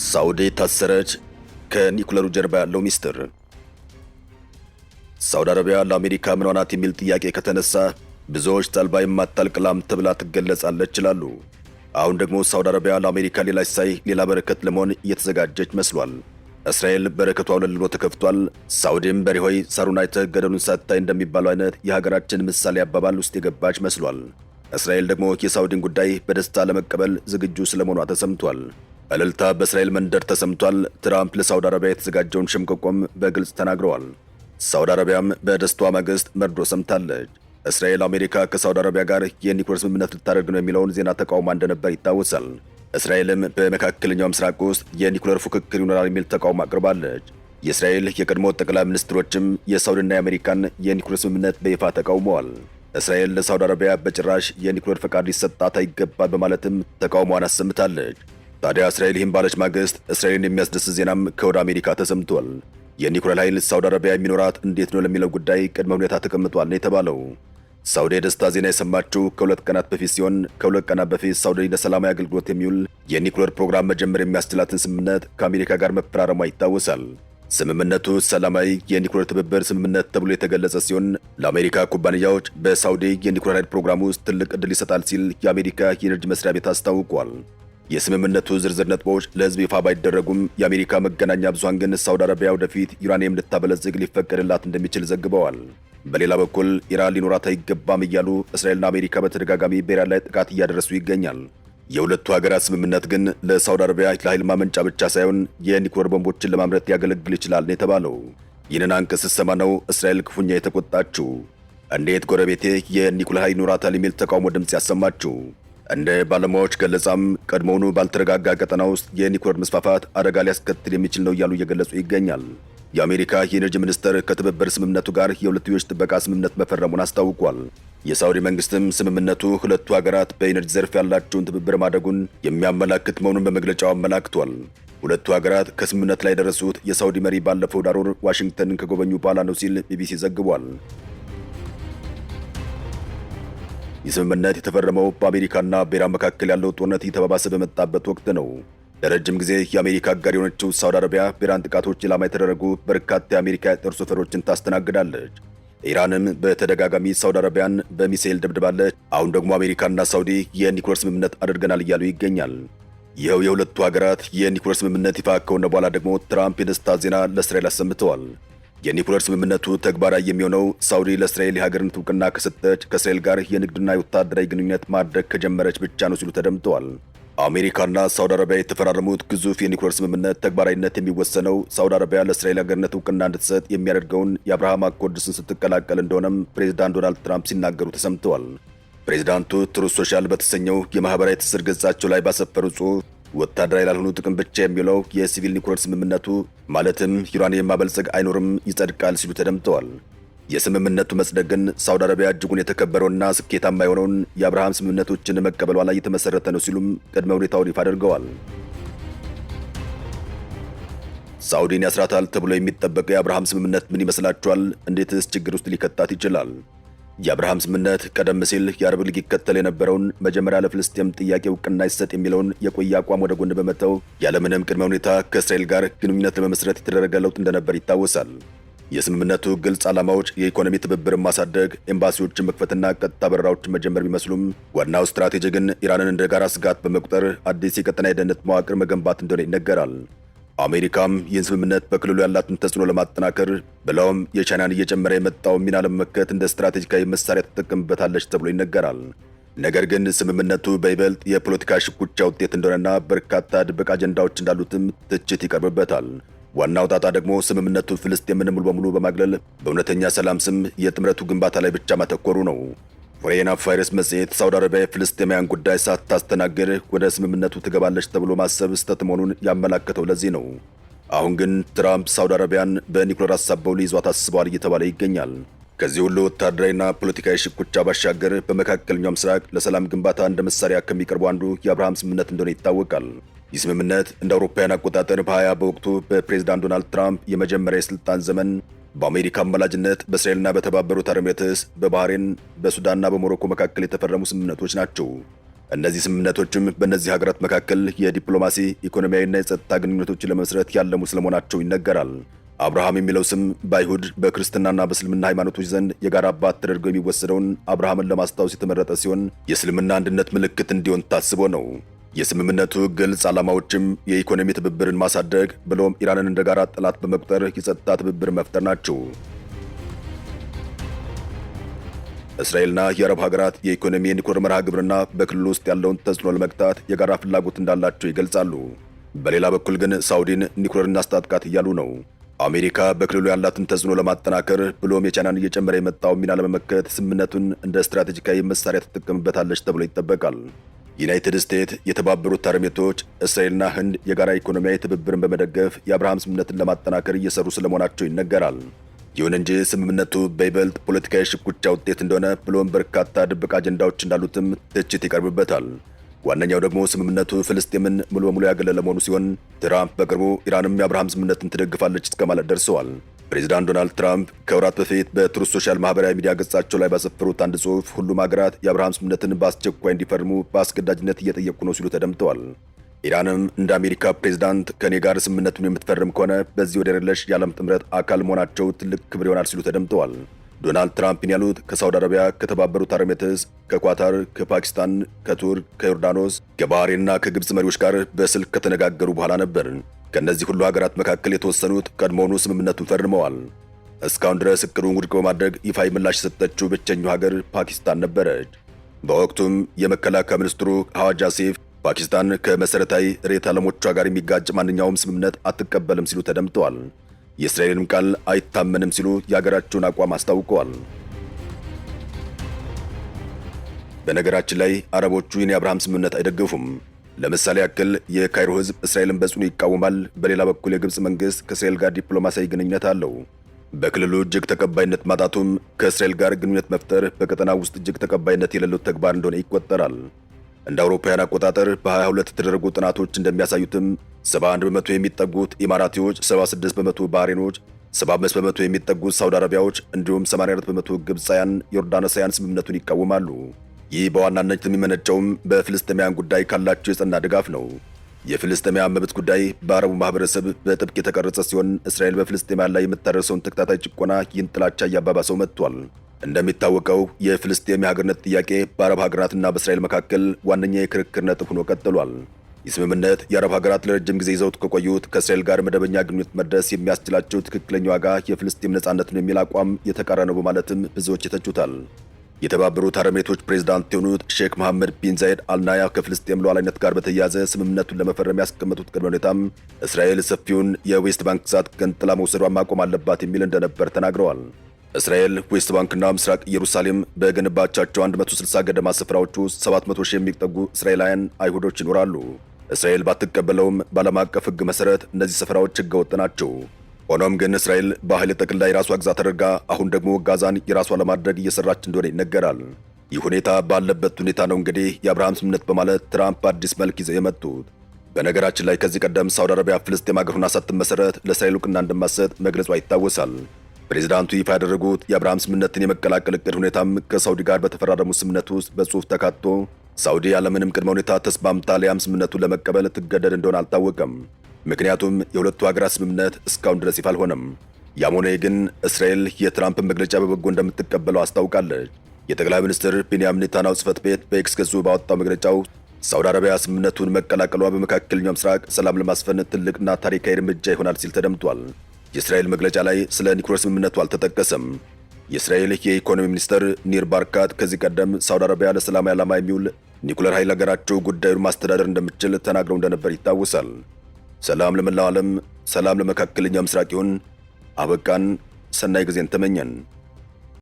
ሳውዲ ታሰረች። ከኒኩለሩ ጀርባ ያለው ሚስጥር። ሳውዲ አረቢያ ለአሜሪካ ምን ሆናት የሚል ጥያቄ ከተነሳ ብዙዎች ጠልባ የማታልቅ ላም ተብላ ትገለጻለች ይላሉ። አሁን ደግሞ ሳውዲ አረቢያ ለአሜሪካ ሌላ ሲሳይ ሌላ በረከት ለመሆን እየተዘጋጀች መስሏል። እስራኤል በረከቷ ለልሎ ተከፍቷል። ሳውዲም በሬ ሆይ ሳሩን አይተህ ገደሉን ሳታይ እንደሚባለው አይነት የሀገራችን ምሳሌ አባባል ውስጥ የገባች መስሏል። እስራኤል ደግሞ የሳውዲን ጉዳይ በደስታ ለመቀበል ዝግጁ ስለመሆኗ ተሰምቷል። እልልታ በእስራኤል መንደር ተሰምቷል። ትራምፕ ለሳውዲ አረቢያ የተዘጋጀውን ሽምቅቆም በግልጽ ተናግረዋል። ሳውዲ አረቢያም በደስታዋ ማግስት መርዶ ሰምታለች። እስራኤል አሜሪካ ከሳውዲ አረቢያ ጋር የኒኩለር ስምምነት ልታደርግ ነው የሚለውን ዜና ተቃውማ እንደነበር ይታወሳል። እስራኤልም በመካከለኛው ምስራቅ ውስጥ የኒኩለር ፉክክር ይኖራል የሚል ተቃውሞ አቅርባለች። የእስራኤል የቀድሞ ጠቅላይ ሚኒስትሮችም የሳውዲና የአሜሪካን የኒኩለር ስምምነት በይፋ ተቃውመዋል። እስራኤል ለሳውዲ አረቢያ በጭራሽ የኒኩለር ፈቃድ ሊሰጣት አይገባል በማለትም ተቃውሟን አሰምታለች። ታዲያ እስራኤል ይህን ባለች ማግስት እስራኤልን የሚያስደስት ዜናም ከወደ አሜሪካ ተሰምቷል። የኒኩለር ኃይል ሳውዲ አረቢያ የሚኖራት እንዴት ነው ለሚለው ጉዳይ ቅድመ ሁኔታ ተቀምጧል ነው የተባለው። ሳውዲ የደስታ ዜና የሰማችው ከሁለት ቀናት በፊት ሲሆን ከሁለት ቀናት በፊት ሳውዲ ለሰላማዊ አገልግሎት የሚውል የኒኩለር ፕሮግራም መጀመር የሚያስችላትን ስምምነት ከአሜሪካ ጋር መፈራረሟ ይታወሳል። ስምምነቱ ሰላማዊ የኒኩለር ትብብር ስምምነት ተብሎ የተገለጸ ሲሆን ለአሜሪካ ኩባንያዎች በሳውዲ የኒኩለር ኃይል ፕሮግራም ውስጥ ትልቅ ዕድል ይሰጣል ሲል የአሜሪካ የኤነርጂ መስሪያ ቤት አስታውቋል። የስምምነቱ ዝርዝር ነጥቦች ለሕዝብ ይፋ ባይደረጉም የአሜሪካ መገናኛ ብዙሃን ግን ሳውዲ አረቢያ ወደፊት ዩራኒየም ልታበለጽግ ሊፈቀድላት እንደሚችል ዘግበዋል። በሌላ በኩል ኢራን ሊኖራት አይገባም እያሉ እስራኤልና አሜሪካ በተደጋጋሚ በኢራን ላይ ጥቃት እያደረሱ ይገኛል። የሁለቱ ሀገራት ስምምነት ግን ለሳውዲ አረቢያ ለኃይል ማመንጫ ብቻ ሳይሆን የኒኩለር ቦምቦችን ለማምረት ያገለግል ይችላል ነው የተባለው። ይህንን አንቀጽ ስትሰማ ነው እስራኤል ክፉኛ የተቆጣችው። እንዴት ጎረቤቴ የኒኩለር ኃይል ይኖራታል የሚል ተቃውሞ ድምፅ ያሰማችው። እንደ ባለሙያዎች ገለጻም ቀድሞውኑ ባልተረጋጋ ቀጠና ውስጥ የኒኩለር መስፋፋት አደጋ ሊያስከትል የሚችል ነው እያሉ እየገለጹ ይገኛል። የአሜሪካ የኤነርጂ ሚኒስትር ከትብብር ስምምነቱ ጋር የሁለትዮሽ ጥበቃ ስምምነት መፈረሙን አስታውቋል። የሳውዲ መንግስትም ስምምነቱ ሁለቱ ሀገራት በኤነርጂ ዘርፍ ያላቸውን ትብብር ማደጉን የሚያመላክት መሆኑን በመግለጫው አመላክቷል። ሁለቱ ሀገራት ከስምምነት ላይ የደረሱት የሳውዲ መሪ ባለፈው ዳር ወር ዋሽንግተንን ከጎበኙ በኋላ ነው ሲል ቢቢሲ ዘግቧል። ይህ ስምምነት የተፈረመው በአሜሪካና በኢራን መካከል ያለው ጦርነት እየተባባሰ በመጣበት ወቅት ነው። ለረጅም ጊዜ የአሜሪካ አጋር የሆነችው ሳውዲ አረቢያ በኢራን ጥቃቶች ኢላማ የተደረጉ በርካታ የአሜሪካ የጦር ሰፈሮችን ታስተናግዳለች። ኢራንም በተደጋጋሚ ሳውዲ አረቢያን በሚሳኤል ደብድባለች። አሁን ደግሞ አሜሪካና ሳውዲ የኒኩለር ስምምነት አድርገናል እያሉ ይገኛል። ይኸው የሁለቱ ሀገራት የኒኩለር ስምምነት ይፋ ከሆነ በኋላ ደግሞ ትራምፕ የደስታ ዜና ለእስራኤል አሰምተዋል። የኒኩለር ስምምነቱ ተግባራዊ የሚሆነው ሳውዲ ለእስራኤል የሀገርነት እውቅና ከሰጠች፣ ከእስራኤል ጋር የንግድና የወታደራዊ ግንኙነት ማድረግ ከጀመረች ብቻ ነው ሲሉ ተደምጠዋል። አሜሪካና ሳውዲ አረቢያ የተፈራረሙት ግዙፍ የኒኩለር ስምምነት ተግባራዊነት የሚወሰነው ሳውዲ አረቢያ ለእስራኤል ሀገርነት እውቅና እንድትሰጥ የሚያደርገውን የአብርሃም አኮርድስን ስትቀላቀል እንደሆነም ፕሬዝዳንት ዶናልድ ትራምፕ ሲናገሩ ተሰምተዋል። ፕሬዝዳንቱ ትሩዝ ሶሻል በተሰኘው የማህበራዊ ትስስር ገጻቸው ላይ ባሰፈሩ ጽሑፍ ወታደራዊ ላልሆኑ ጥቅም ብቻ የሚውለው የሲቪል ኒኩለር ስምምነቱ ማለትም ዩራኒየም ማበልጸግ አይኖርም፣ ይጸድቃል ሲሉ ተደምጠዋል። የስምምነቱ መጽደቅ ግን ሳውዲ አረቢያ እጅጉን የተከበረውና ስኬታማ የሆነውን የአብርሃም ስምምነቶችን መቀበሏ ላይ የተመሰረተ ነው ሲሉም ቅድመ ሁኔታውን ይፋ አድርገዋል። ሳውዲን ያስራታል ተብሎ የሚጠበቀው የአብርሃም ስምምነት ምን ይመስላችኋል? እንዴትስ ችግር ውስጥ ሊከታት ይችላል? የአብርሃም ስምምነት ቀደም ሲል የአረብ ሊግ ይከተል የነበረውን መጀመሪያ ለፍልስጤም ጥያቄ እውቅና ይሰጥ የሚለውን የቆየ አቋም ወደ ጎን በመተው ያለምንም ቅድመ ሁኔታ ከእስራኤል ጋር ግንኙነት ለመመስረት የተደረገ ለውጥ እንደነበር ይታወሳል። የስምምነቱ ግልጽ ዓላማዎች የኢኮኖሚ ትብብርን ማሳደግ፣ ኤምባሲዎችን መክፈትና ቀጥታ በረራዎችን መጀመር ቢመስሉም ዋናው ስትራቴጂ ግን ኢራንን እንደ ጋራ ስጋት በመቁጠር አዲስ የቀጠና የደህንነት መዋቅር መገንባት እንደሆነ ይነገራል። አሜሪካም ይህን ስምምነት በክልሉ ያላትን ተጽዕኖ ለማጠናከር ብለውም የቻይናን እየጨመረ የመጣው ሚና ለመመከት እንደ ስትራቴጂካዊ መሳሪያ ትጠቀምበታለች ተብሎ ይነገራል። ነገር ግን ስምምነቱ በይበልጥ የፖለቲካ ሽኩቻ ውጤት እንደሆነና በርካታ ድብቅ አጀንዳዎች እንዳሉትም ትችት ይቀርብበታል። ዋናው ጣጣ ደግሞ ስምምነቱ ፍልስጤምን ሙሉ በሙሉ በማግለል በእውነተኛ ሰላም ስም የጥምረቱ ግንባታ ላይ ብቻ ማተኮሩ ነው። ፎሬን አፋይርስ መጽሔት ሳውዲ አረቢያ የፍልስጤማውያን ጉዳይ ሳታስተናግድ ወደ ስምምነቱ ትገባለች ተብሎ ማሰብ ስህተት መሆኑን ያመላከተው ለዚህ ነው። አሁን ግን ትራምፕ ሳውዲ አረቢያን በኒኩለር አሳበው ሊይዟት አስበዋል እየተባለ ይገኛል። ከዚህ ሁሉ ወታደራዊና ፖለቲካዊ ሽኩቻ ባሻገር በመካከለኛው ምስራቅ ለሰላም ግንባታ እንደ መሳሪያ ከሚቀርቡ አንዱ የአብርሃም ስምምነት እንደሆነ ይታወቃል። ይህ ስምምነት እንደ አውሮፓውያን አቆጣጠር በ20 በወቅቱ በፕሬዝዳንት ዶናልድ ትራምፕ የመጀመሪያ የስልጣን ዘመን በአሜሪካ አመላጅነት በእስራኤልና በተባበሩት አረብ ኤሚሬትስ፣ በባህሬን፣ በሱዳንና በሞሮኮ መካከል የተፈረሙ ስምምነቶች ናቸው። እነዚህ ስምምነቶችም በእነዚህ ሀገራት መካከል የዲፕሎማሲ ኢኮኖሚያዊና የጸጥታ ግንኙነቶችን ለመስረት ያለሙ ስለመሆናቸው ይነገራል። አብርሃም የሚለው ስም በአይሁድ በክርስትናና በእስልምና ሃይማኖቶች ዘንድ የጋራ አባት ተደርገው የሚወሰደውን አብርሃምን ለማስታወስ የተመረጠ ሲሆን የእስልምና አንድነት ምልክት እንዲሆን ታስቦ ነው። የስምምነቱ ግልጽ ዓላማዎችም የኢኮኖሚ ትብብርን ማሳደግ ብሎም ኢራንን እንደ ጋራ ጠላት በመቁጠር የጸጥታ ትብብር መፍጠር ናቸው። እስራኤልና የአረብ ሀገራት የኢኮኖሚ የኒውክሌር መርሃ ግብርና በክልሉ ውስጥ ያለውን ተጽዕኖ ለመግታት የጋራ ፍላጎት እንዳላቸው ይገልጻሉ። በሌላ በኩል ግን ሳውዲን ኒውክሌር እናስታጥቃት እያሉ ነው። አሜሪካ በክልሉ ያላትን ተጽዕኖ ለማጠናከር ብሎም የቻይናን እየጨመረ የመጣው ሚና ለመመከት ስምምነቱን እንደ ስትራቴጂካዊ መሳሪያ ትጠቀምበታለች ተብሎ ይጠበቃል። ዩናይትድ ስቴትስ፣ የተባበሩት አረብ ኤሚሬቶች፣ እስራኤልና ህንድ የጋራ ኢኮኖሚያዊ ትብብርን በመደገፍ የአብርሃም ስምምነትን ለማጠናከር እየሰሩ ስለመሆናቸው ይነገራል። ይሁን እንጂ ስምምነቱ በይበልጥ ፖለቲካዊ ሽኩቻ ውጤት እንደሆነ ብሎም በርካታ ድብቅ አጀንዳዎች እንዳሉትም ትችት ይቀርብበታል። ዋነኛው ደግሞ ስምምነቱ ፍልስጤምን ሙሉ በሙሉ ያገለለ መሆኑ ሲሆን ትራምፕ በቅርቡ ኢራንም የአብርሃም ስምምነትን ትደግፋለች እስከ ማለት ደርሰዋል። ፕሬዚዳንት ዶናልድ ትራምፕ ከወራት በፊት በትሩዝ ሶሻል ማህበራዊ ሚዲያ ገጻቸው ላይ ባሰፈሩት አንድ ጽሑፍ ሁሉም ሀገራት የአብርሃም ስምምነትን በአስቸኳይ እንዲፈርሙ በአስገዳጅነት እየጠየቁ ነው ሲሉ ተደምጠዋል። ኢራንም እንደ አሜሪካ ፕሬዝዳንት ከኔ ጋር ስምምነቱን የምትፈርም ከሆነ በዚህ ወደር የለሽ የዓለም ጥምረት አካል መሆናቸው ትልቅ ክብር ይሆናል ሲሉ ተደምጠዋል። ዶናልድ ትራምፕን ያሉት ከሳውዲ አረቢያ፣ ከተባበሩት አረብ ኤሚሬትስ፣ ከኳታር፣ ከፓኪስታን፣ ከቱርክ፣ ከዮርዳኖስ፣ ከባህሬንና ከግብፅ መሪዎች ጋር በስልክ ከተነጋገሩ በኋላ ነበር። ከእነዚህ ሁሉ ሀገራት መካከል የተወሰኑት ቀድሞውኑ ስምምነቱን ፈርመዋል። እስካሁን ድረስ እቅዱን ውድቅ በማድረግ ይፋዊ ምላሽ የሰጠችው ብቸኛው ሀገር ፓኪስታን ነበረች። በወቅቱም የመከላከያ ሚኒስትሩ ሐዋጅ አሲፍ ፓኪስታን ከመሠረታዊ ርዕዮተ ዓለሞቿ ጋር የሚጋጭ ማንኛውም ስምምነት አትቀበልም ሲሉ ተደምጠዋል። የእስራኤልንም ቃል አይታመንም ሲሉ የሀገራቸውን አቋም አስታውቀዋል። በነገራችን ላይ አረቦቹ ይህን የአብርሃም ስምምነት አይደግፉም። ለምሳሌ ያክል የካይሮ ሕዝብ እስራኤልን በጽኑ ይቃወማል። በሌላ በኩል የግብፅ መንግሥት ከእስራኤል ጋር ዲፕሎማሲያዊ ግንኙነት አለው። በክልሉ እጅግ ተቀባይነት ማጣቱም ከእስራኤል ጋር ግንኙነት መፍጠር በቀጠናው ውስጥ እጅግ ተቀባይነት የሌለው ተግባር እንደሆነ ይቆጠራል። እንደ አውሮፓውያን አቆጣጠር በ22 የተደረጉ ጥናቶች እንደሚያሳዩትም 71 በመቶ የሚጠጉት ኢማራቲዎች፣ 76 በመቶ ባህሬኖች፣ 75 በመቶ የሚጠጉት ሳውዲ አረቢያዎች እንዲሁም 84 በመቶ ግብፃውያን፣ ዮርዳኖሳውያን ስምምነቱን ይቃወማሉ። ይህ በዋናነት የሚመነጨውም በፍልስጤማውያን ጉዳይ ካላቸው የጸና ድጋፍ ነው። የፍልስጤማውያን መብት ጉዳይ በአረቡ ማህበረሰብ በጥብቅ የተቀረጸ ሲሆን እስራኤል በፍልስጤማውያን ላይ የምታደርሰውን ተከታታይ ጭቆና ይህን ጥላቻ እያባባሰው መጥቷል። እንደሚታወቀው የፍልስጤም የሀገርነት ጥያቄ በአረብ ሀገራትና በእስራኤል መካከል ዋነኛ የክርክር ነጥብ ሆኖ ቀጥሏል። ይህ ስምምነት የአረብ ሀገራት ለረጅም ጊዜ ይዘውት ከቆዩት ከእስራኤል ጋር መደበኛ ግንኙነት መድረስ የሚያስችላቸው ትክክለኛ ዋጋ የፍልስጤም ነጻነት ነው የሚል አቋም የተቃረነ ነው በማለትም ብዙዎች ይተቹታል። የተባበሩት አረብ ኤሚሬቶች ፕሬዝዳንት የሆኑት ሼክ መሐመድ ቢን ዛይድ አልናያ ከፍልስጤም ሉዓላዊነት ጋር በተያያዘ ስምምነቱን ለመፈረም ያስቀመጡት ቅድመ ሁኔታም እስራኤል ሰፊውን የዌስት ባንክ ግዛት ገንጥላ መውሰዷን ማቆም አለባት የሚል እንደነበር ተናግረዋል። እስራኤል ዌስት ባንክና ምስራቅ ኢየሩሳሌም በገነባቻቸው 160 ገደማ ስፍራዎች ውስጥ 700 ሺህ የሚጠጉ እስራኤላውያን አይሁዶች ይኖራሉ። እስራኤል ባትቀበለውም በዓለም አቀፍ ሕግ መሠረት እነዚህ ስፍራዎች ሕገወጥ ናቸው። ሆኖም ግን እስራኤል በኃይል ጠቅልላ የራሷ ግዛት አድርጋ አሁን ደግሞ ጋዛን የራሷ ለማድረግ እየሰራች እንደሆነ ይነገራል። ይህ ሁኔታ ባለበት ሁኔታ ነው እንግዲህ የአብርሃም ስምምነት በማለት ትራምፕ አዲስ መልክ ይዘው የመጡት። በነገራችን ላይ ከዚህ ቀደም ሳውዲ አረቢያ ፍልስጤም ሀገር ሆና ሳትመሰረት ለእስራኤል ዕውቅና እንደማትሰጥ መግለጿ ይታወሳል። ፕሬዚዳንቱ ይፋ ያደረጉት የአብርሃም ስምምነትን የመቀላቀል ዕቅድ ሁኔታም ከሳውዲ ጋር በተፈራረሙት ስምምነት ውስጥ በጽሑፍ ተካቶ ሳውዲ ያለምንም ቅድመ ሁኔታ ተስማምታ ሊያም ስምምነቱን ለመቀበል ትገደድ እንደሆነ አልታወቀም። ምክንያቱም የሁለቱ ሀገራት ስምምነት እስካሁን ድረስ ይፋ አልሆነም። ያም ሆነ ግን እስራኤል የትራምፕን መግለጫ በበጎ እንደምትቀበለው አስታውቃለች። የጠቅላይ ሚኒስትር ቤንያሚን ኔታንያሁ ጽሕፈት ቤት በኤክስ ገጹ ባወጣው መግለጫው ሳውዲ አረቢያ ስምምነቱን መቀላቀሏ በመካከለኛው ምስራቅ ሰላም ለማስፈን ትልቅና ታሪካዊ እርምጃ ይሆናል ሲል ተደምጧል። የእስራኤል መግለጫ ላይ ስለ ኒውክሌር ስምምነቱ አልተጠቀሰም። የእስራኤል የኢኮኖሚ ሚኒስትር ኒር ባርካት ከዚህ ቀደም ሳውዲ አረቢያ ለሰላማዊ ዓላማ የሚውል ኒውክሌር ኃይል ሀገራቸው ጉዳዩን ማስተዳደር እንደምትችል ተናግረው እንደነበር ይታወሳል። ሰላም ለመላው ዓለም፣ ሰላም ለመካከለኛው ምስራቅ ይሁን። አበቃን። ሰናይ ጊዜን ተመኘን።